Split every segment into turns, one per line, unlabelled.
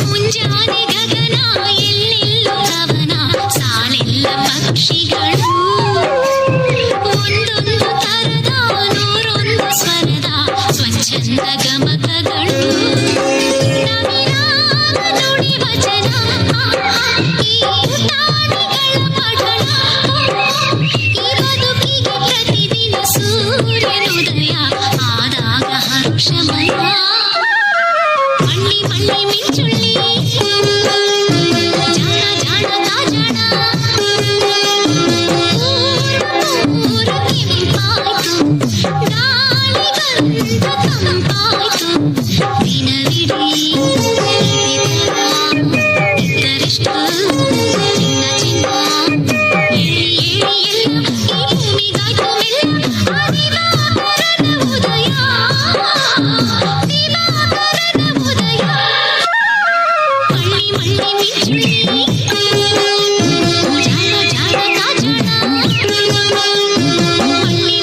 ಮುಂಜಾನೆ ಗಗನ ಎಲ್ಲೆಲ್ಲೋ ಕವನ ಸಾಲೆಲ್ಲ ಪಕ್ಷಿಗಳು ಒಂದೊಂದು ತರದ ನೂರೊಂದು ಸ್ವರದ ಸ್ವಚ್ಛಂದ ಗಮಕಗಳು ನವಿರಾಗ ನುಡಿ ವಚನ ಈ ಪ್ರಾಣಿಗಳ ಪಠಣ ಈ ಬದುಕಿಗೆ ಪ್ರತಿದಿನ ಸೂರ್ಯನುದಯ ಆದಾಗ ಹರುಷಮಯ ಮಳ್ಳಿ ಮಳ್ಳಿ ಮಿಂಚುಳ್ಳಿ ಜಾಣ ಜಾಣ ತಾಜಾಣ ಊರ ಕೆಂಪಾಯ್ತು ಗಾಳಿಗಂತ ತಂಪಾಯ್ತು ದಿನವಿಡೀ ಇದ್ದರಿಷ್ಟು ಚಿನ್ನ ಚಿನ್ನ ಏಳಿ ಏಳಿ ಎಲ್ಲ ಈ ಭೂಮಿಗಾಯ್ತು ಮೆಲ್ಲ ಆ ದಿವಾಕರನ ಉದಯ ದಿವಾಕರನ ಉದಯ ಮಳ್ಳಿ ಮಳ್ಳಿ ಮಿಂಚುಳ್ಳಿ ಜಾಣ ಜಾಣ ತಾಜಾಣ ಮಳ್ಳಿ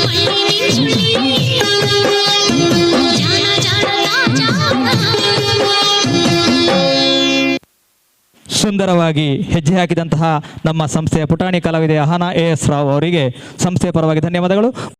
ಮಳ್ಳಿ ಮಿಂಚುಳ್ಳಿ ಜಾಣ ಜಾಣ ತಾಜಾಣ.
ಸುಂದರವಾಗಿ ಹೆಜ್ಜೆ ಹಾಕಿದಂತಹ ನಮ್ಮ ಸಂಸ್ಥೆಯ ಪುಟಾಣಿ ಕಲಾವಿದೆ ಅಹನಾ ಎಸ್ ರಾವ್ ಅವರಿಗೆ ಸಂಸ್ಥೆಯ ಪರವಾಗಿ ಧನ್ಯವಾದಗಳು.